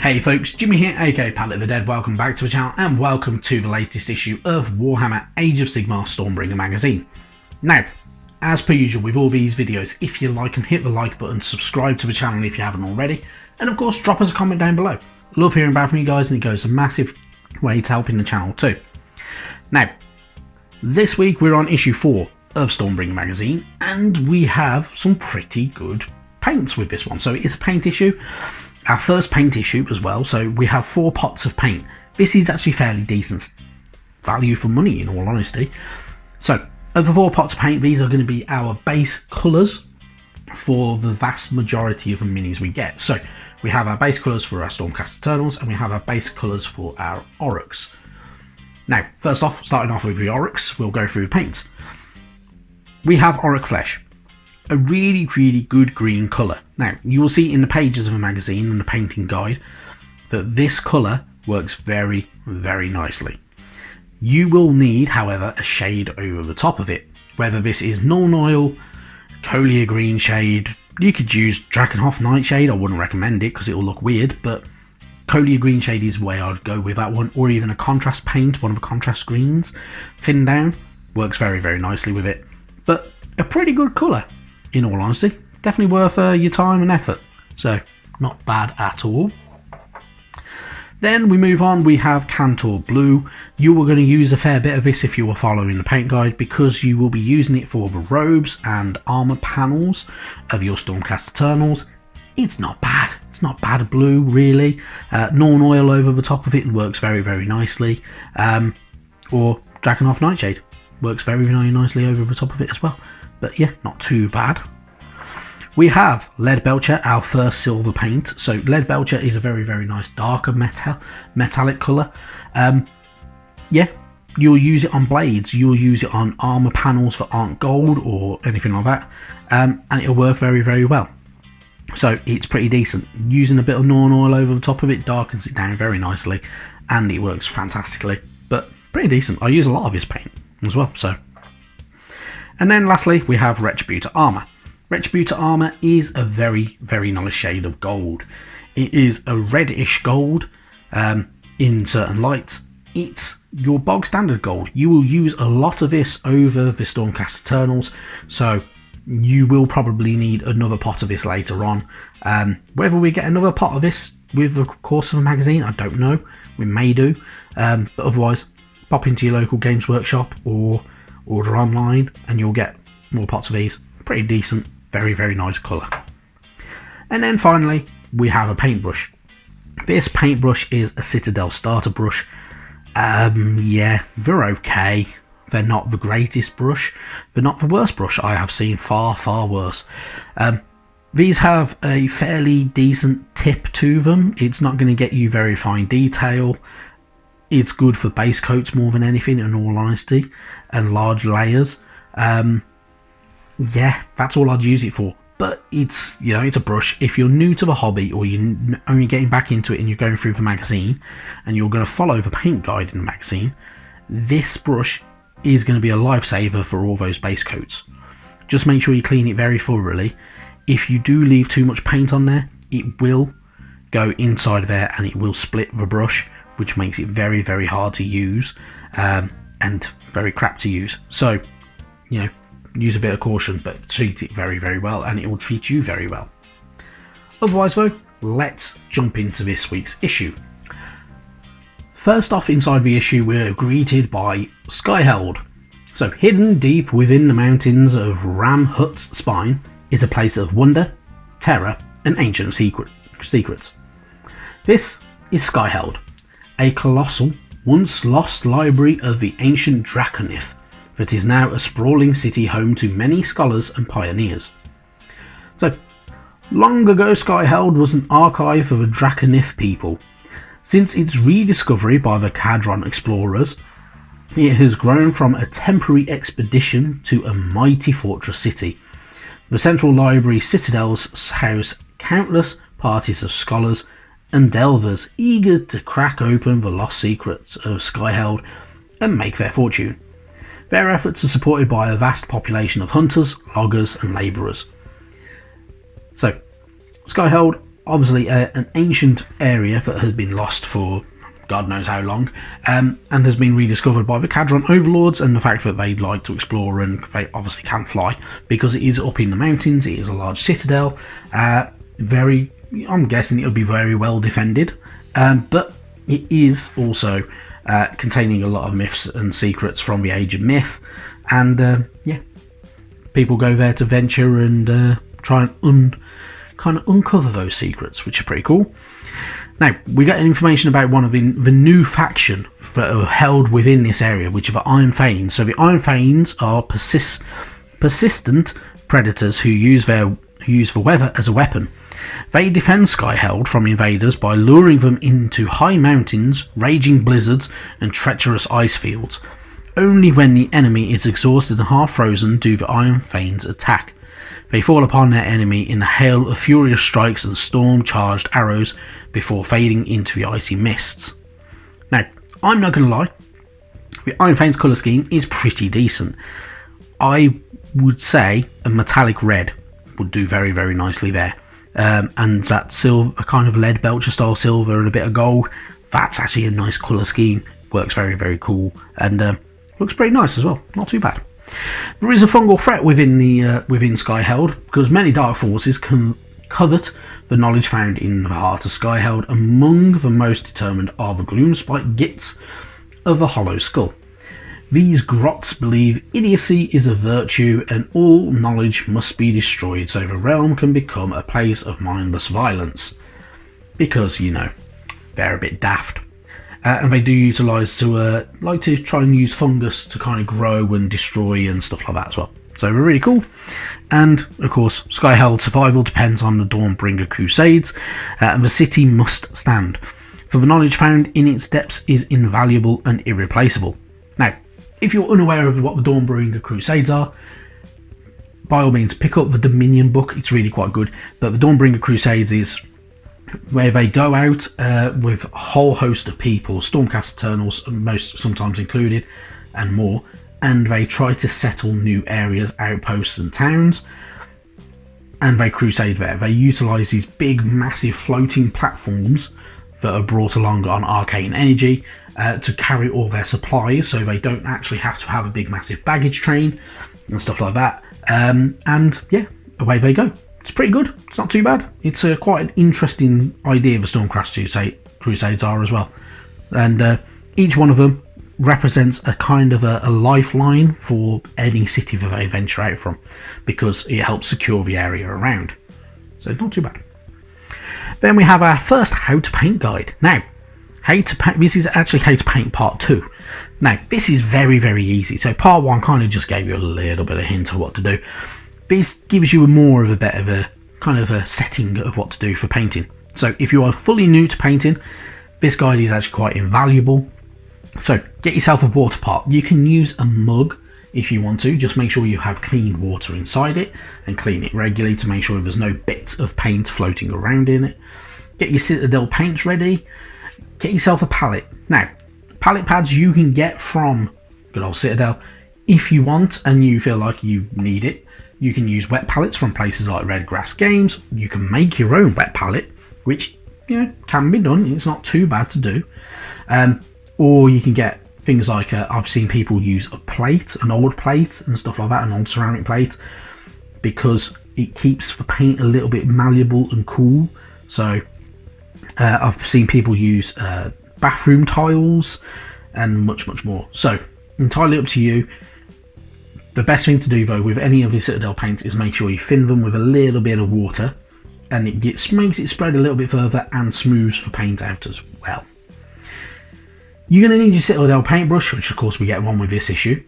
Hey folks, Jimmy here, aka Pallet of the Dead. Welcome back to the channel and welcome to the latest issue of Warhammer Age of Sigmar Stormbringer magazine. Now, as per usual with all these videos, if you like them, hit the like button, subscribe to the channel if you haven't already, and of course drop us a comment down below. Love hearing back from you guys and it goes a massive way to helping the channel too. Now, this week we're on issue 4 of Stormbringer magazine and we have some pretty good paints with this one. So it is a paint issue. Our first paint issue as well, so we have 4 pots of paint. This is actually fairly decent value for money in all honesty. So, of the 4 pots of paint, these are going to be our base colours for the vast majority of the minis we get. So, we have our base colours for our Stormcast Eternals and we have our base colours for our Oryx. Now, first off, starting off with the Oryx, we'll go through the paints. We have Oryx Flesh. A really good green colour. Now you will see in the pages of the magazine and the painting guide that this colour works very nicely. You will need, however, a shade over the top of it. Whether this is Norn Oil, Colia Green shade, you could use Drakenhof Nightshade. I wouldn't recommend it because it will look weird, but Colia Green shade is the way I'd go with that one, or even a contrast paint, one of the contrast greens, thin down, works very nicely with it. But a pretty good colour. In all honesty, definitely worth your time and effort, so not bad at all. Then we move on, we have Cantor Blue. You are going to use a fair bit of this if you are following the paint guide, because you will be using it for the robes and armour panels of your Stormcast Eternals. It's not bad. It's not bad blue, really. Norn Oil over the top of it works very nicely. Or Drakenhof Nightshade works very nicely over the top of it as well. But yeah, not too bad. We have Lead Belcher, our first silver paint. So Lead Belcher is a very nice darker metallic colour. Yeah, you'll use it on blades, you'll use it on armour panels that aren't gold or anything like that, and it'll work very well. So it's pretty decent. Using a bit of Norn Oil over the top of it darkens it down very nicely, and it works fantastically. But pretty decent. I use a lot of this paint as well, so. And then lastly, we have Retributor Armour. Retributor Armour is a very nice shade of gold. It is a reddish gold in certain lights. It's your bog standard gold. You will use a lot of this over the Stormcast Eternals, so you will probably need another pot of this later on. Whether we get another pot of this with the course of the magazine, I don't know. We may do, but otherwise, pop into your local Games Workshop or order online and you'll get more pots of these. Pretty decent, very nice colour. And then finally we have a paintbrush. This paintbrush is a Citadel starter brush. Yeah, they're okay. They're not the greatest brush. They're not the worst brush. I have seen far worse. These have a fairly decent tip to them. It's not going to get you very fine detail. It's good for base coats more than anything, in all honesty, and large layers. Yeah, that's all I'd use it for. But it's, you know, it's a brush. If you're new to the hobby or you're only getting back into it and you're going through the magazine and you're going to follow the paint guide in the magazine, this brush is going to be a lifesaver for all those base coats. Just make sure you clean it very thoroughly. If you do leave too much paint on there, it will go inside there and it will split the brush, which makes it very hard to use and very crap to use. So, you know, use a bit of caution, but treat it very well and it will treat you very well. Otherwise though, let's jump into this week's issue. First off, inside the issue we're greeted by Skyheld. So, hidden deep within the mountains of Ram Hut's spine is a place of wonder, terror and ancient secrets. This is Skyheld, a colossal, once lost library of the ancient Draconith that is now a sprawling city home to many scholars and pioneers. So, long ago Skyheld was an archive of the Draconith people. Since its rediscovery by the Cadron explorers, it has grown from a temporary expedition to a mighty fortress city. The central library citadels house countless parties of scholars and delvers eager to crack open the lost secrets of Skyheld and make their fortune. Their efforts are supported by a vast population of hunters, loggers and labourers. So, Skyheld obviously an ancient area that has been lost for God knows how long, and has been rediscovered by the Cadron overlords, and the fact that they like to explore and they obviously can fly because it is up in the mountains. It is a large citadel, I'm guessing it'll be very well defended, but it is also containing a lot of myths and secrets from the Age of Myth, and yeah, people go there to venture and try and kind of uncover those secrets, which are pretty cool. Now, we get information about one of the new faction that are held within this area, which are the Iron Thanes. So the Iron Thanes are persistent predators who use the weather as a weapon. They defend Skyheld from invaders by luring them into high mountains, raging blizzards, and treacherous ice fields. Only when the enemy is exhausted and half frozen do the Iron Thanes attack. They fall upon their enemy in a hail of furious strikes and storm-charged arrows before fading into the icy mists. Now, I'm not going to lie, the Iron Thanes colour scheme is pretty decent. I would say a metallic red would do very, very nicely there. And that silver, kind of lead belcher style silver and a bit of gold, that's actually a nice colour scheme. Works very, very cool, and looks pretty nice as well. Not too bad. There is a fungal threat within Skyheld, because many dark forces can covet the knowledge found in the heart of Skyheld. Among the most determined are the gloom-spiked gits of the Hollow Skull. These grots believe idiocy is a virtue and all knowledge must be destroyed so the realm can become a place of mindless violence. Because, you know, they're a bit daft. And they do utilise to like to try and use fungus to kind of grow and destroy and stuff like that as well. So they're really cool. And of course, Skyheld's survival depends on the Stormbringer crusades, and the city must stand. For the knowledge found in its depths is invaluable and irreplaceable. Now, if you're unaware of what the Stormbringer crusades are, by all means pick up the Dominion book. It's really quite good. But the Stormbringer crusades is where they go out with a whole host of people, Stormcast Eternals sometimes included, and more, and they try to settle new areas, outposts and towns, and they crusade there. They utilise these big massive floating platforms that are brought along on arcane energy to carry all their supplies, so they don't actually have to have a big massive baggage train and stuff like that, and yeah, away they go. It's pretty good. It's not too bad. It's quite an interesting idea the Stormcast Crusades are as well. And each one of them represents a kind of a lifeline for any city that they venture out from, because it helps secure the area around. So not too bad. Then we have our first How to Paint guide. Now, this is actually How to Paint Part 2. Now, this is very, very easy. So Part 1 kind of just gave you a little bit of hint of what to do. This gives you more of a bit of a kind of a setting of what to do for painting. So if you are fully new to painting, this guide is actually quite invaluable. So get yourself a water pot. You can use a mug if you want to. Just make sure you have clean water inside it and clean it regularly to make sure there's no bits of paint floating around in it. Get your Citadel paints ready. Get yourself a palette. Now, palette pads you can get from good old Citadel if you want and you feel like you need it. You can use wet palettes from places like Redgrass Games. You can make your own wet palette, which, you know, can be done. It's not too bad to do. Or you can get things like, I've seen people use a plate, an old plate and stuff like that, an old ceramic plate, because it keeps the paint a little bit malleable and cool. So I've seen people use bathroom tiles and much, much more. So entirely up to you. The best thing to do though with any of your Citadel paints is make sure you thin them with a little bit of water, and it makes it spread a little bit further and smooths the paint out as well. You're going to need your Citadel paintbrush, which of course we get one with this issue.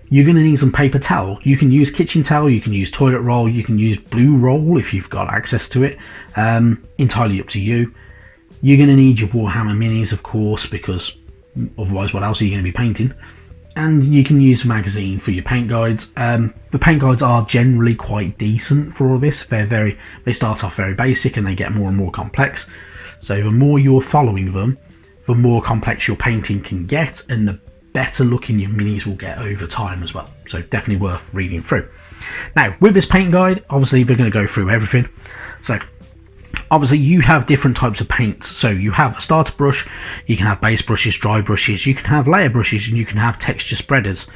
You're going to need some paper towel. You can use kitchen towel, you can use toilet roll, you can use blue roll if you've got access to it. Entirely up to you. You're going to need your Warhammer minis, of course, because otherwise what else are you going to be painting? And you can use a magazine for your paint guides. The paint guides are generally quite decent for all this. They start off very basic and they get more and more complex. So the more you're following them, the more complex your painting can get, and the better looking your minis will get over time as well. So definitely worth reading through. Now, with this paint guide, obviously we're going to go through everything. So obviously you have different types of paints. So you have a starter brush, you can have base brushes, dry brushes, you can have layer brushes, and you can have texture spreaders.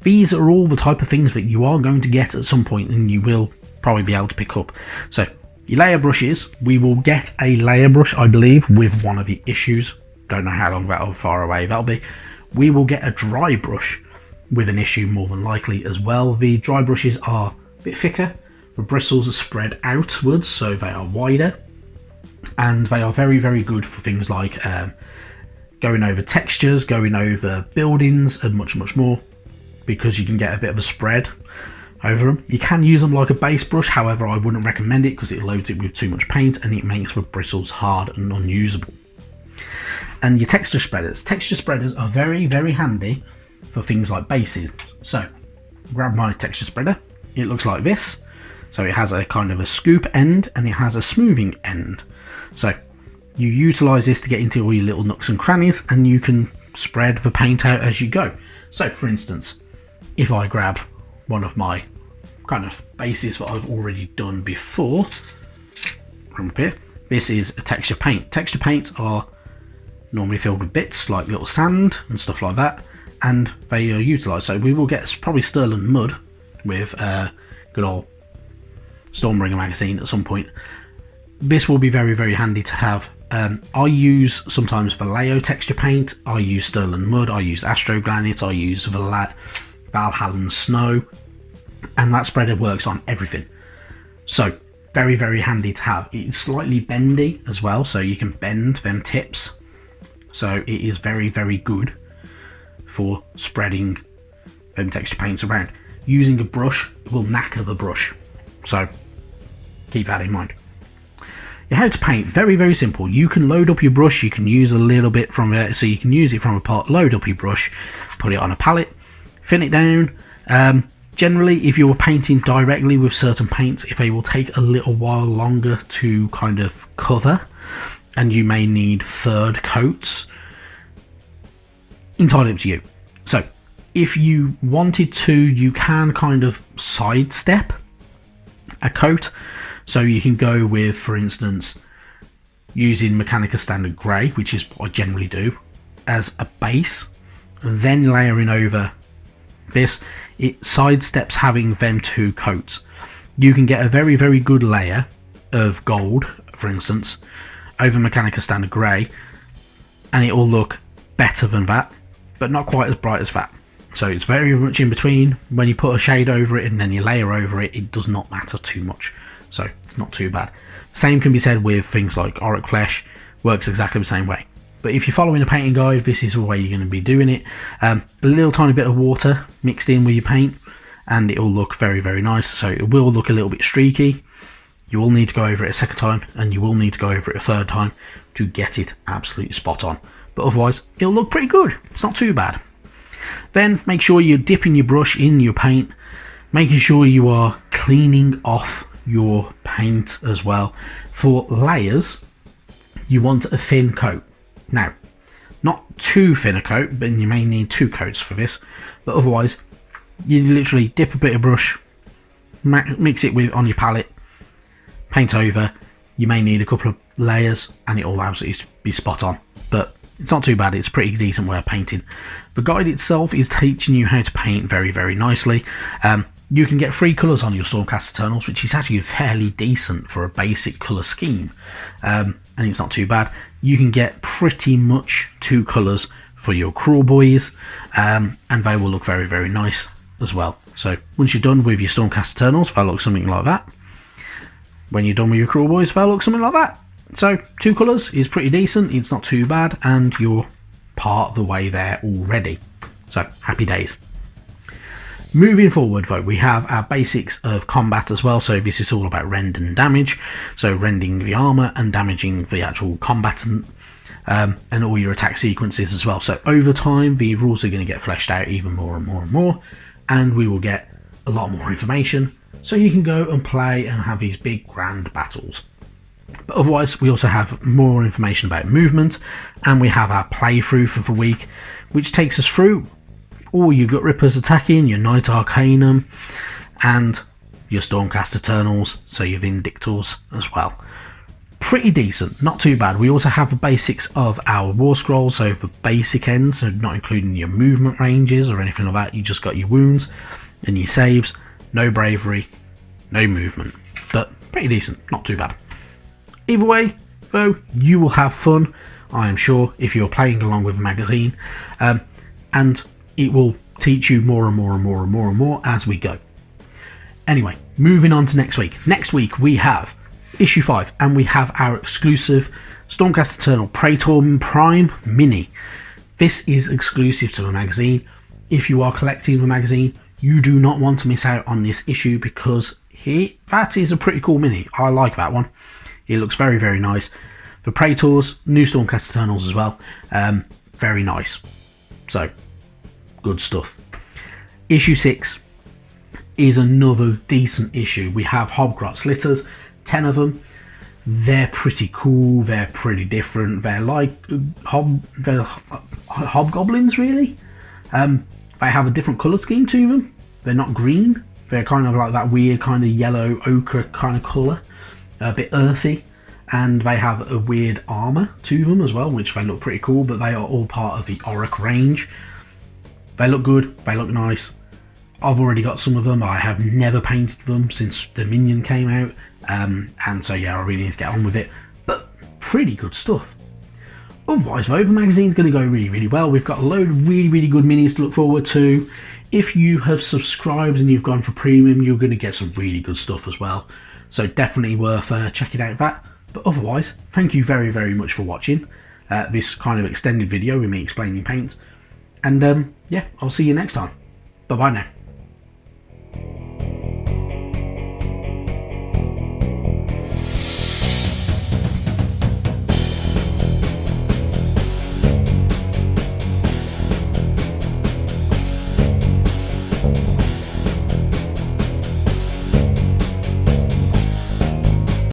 These are all the type of things that you are going to get at some point, and you will probably be able to pick up. So your layer brushes, we will get a layer brush, I believe, with one of the issues. Don't know how long that'll far away that'll be. We will get a dry brush with an issue more than likely as well. The dry brushes are a bit thicker, the bristles are spread outwards, so they are wider, and they are very, very good for things like going over textures, going over buildings, and much, much more, because you can get a bit of a spread over them. You can use them like a base brush, however I wouldn't recommend it because it loads it with too much paint and it makes the bristles hard and unusable. And your texture spreaders are very, very handy for things like bases. So grab my texture spreader, it looks like this. So it has a kind of a scoop end and it has a smoothing end. So you utilize this to get into all your little nooks and crannies, and you can spread the paint out as you go. So for instance, if I grab one of my kind of bases that I've already done before from up here, this is a texture paint. Texture paints are normally filled with bits like little sand and stuff like that, and they are utilized. So we will get probably Sterling Mud with good old Stormbringer magazine at some point. This will be very, very handy to have. I use sometimes Vallejo texture paint, I use Sterling Mud, I use Astro Granite, I use Valhalla Snow, and that spreader works on everything. So very, very handy to have. It's slightly bendy as well, so you can bend them tips. So it is very, very good for spreading them texture paints around. Using a brush will knacker the brush, so keep that in mind. How to paint, very, very simple. You can load up your brush, you can use a little bit from it, so you can use it from a pot, load up your brush, put it on a palette, thin it down. Generally, if you're painting directly with certain paints, if they will take a little while longer to kind of cover, and you may need third coats, entirely up to you. So if you wanted to, you can kind of sidestep a coat. So you can go with, for instance, using Mechanica Standard Grey, which is what I generally do, as a base, and then layering over this. It sidesteps having them two coats. You can get a very, very good layer of gold, for instance, over Mechanica Standard Grey, and it will look better than that, but not quite as bright as that. So it's very much in between. When you put a shade over it and then you layer over it, it does not matter too much. So it's not too bad. Same can be said with things like Auric Flesh, works exactly the same way. But if you're following a painting guide, this is the way you're going to be doing it. A little tiny bit of water mixed in with your paint, and it will look very, very nice. So it will look a little bit streaky. You will need to go over it a second time, and you will need to go over it a third time to get it absolutely spot on. But otherwise, it'll look pretty good. It's not too bad. Then make sure you're dipping your brush in your paint, making sure you are cleaning off your paint as well. For layers, you want a thin coat. Now, not too thin a coat, but you may need 2 coats for this. But otherwise, you literally dip a bit of brush, mix it with on your palette, paint over. You may need a couple of layers, and it will absolutely be spot on. But it's not too bad. It's a pretty decent way of painting. The guide itself is teaching you how to paint very, very nicely. You can get 3 colours on your Stormcast Eternals, which is actually fairly decent for a basic colour scheme, and it's not too bad. You can get pretty much 2 colours for your Cruel Boys, and they will look very, very nice as well. So once you're done with your Stormcast Eternals, they'll look something like that. When you're done with your Cruel Boys, they'll look something like that. So 2 colours is pretty decent, it's not too bad, and you're part of the way there already. So happy days. Moving forward though, we have our basics of combat as well. So this is all about rend and damage. So rending the armour and damaging the actual combatant, and all your attack sequences as well. So over time, the rules are going to get fleshed out even more and more and more, and we will get a lot more information. So you can go and play and have these big grand battles. But otherwise, we also have more information about movement, and we have our playthrough for the week, which takes us through all your Gut Rippers attacking, your Knight Arcanum, and your Stormcast Eternals, so your Vindictors as well. pretty decent, not too bad. We also have the basics of our war scrolls, so the basic ends, so not including your movement ranges or anything like that. You just got your wounds and your saves, no bravery, no movement, but pretty decent, not too bad. Either way, though, you will have fun, I am sure, if you're playing along with the magazine, and it will teach you more and more and more and more and more as we go. Anyway, moving on to next week. Next week we have issue 5, and we have our exclusive Stormcast Eternal Praetor Prime Mini. This is exclusive to the magazine. If you are collecting the magazine, you do not want to miss out on this issue, because that is a pretty cool mini. I like that one. It looks very, very nice. The Praetors, new Stormcast Eternals as well. Very nice. So, good stuff. Issue 6 is another decent issue. We have Hobgrot Slitters, 10 of them. They're pretty cool, they're pretty different. They're like hobgoblins, really. They have a different colour scheme to them. They're not green. They're kind of like that weird kind of yellow ochre kind of colour. A bit earthy. And they have a weird armour to them as well, which they look pretty cool, but they are all part of the Auric range. They look good, they look nice. I've already got some of them. I have never painted them since Dominion came out, and so yeah, I really need to get on with it, but pretty good stuff. Otherwise though, the magazine's going to go really, really well. We've got a load of really, really good minis to look forward to. If you have subscribed and you've gone for premium, you're going to get some really good stuff as well, so definitely worth checking out that. But otherwise, thank you very, very much for watching this kind of extended video with me explaining paints, and yeah, I'll see you next time. Bye bye now.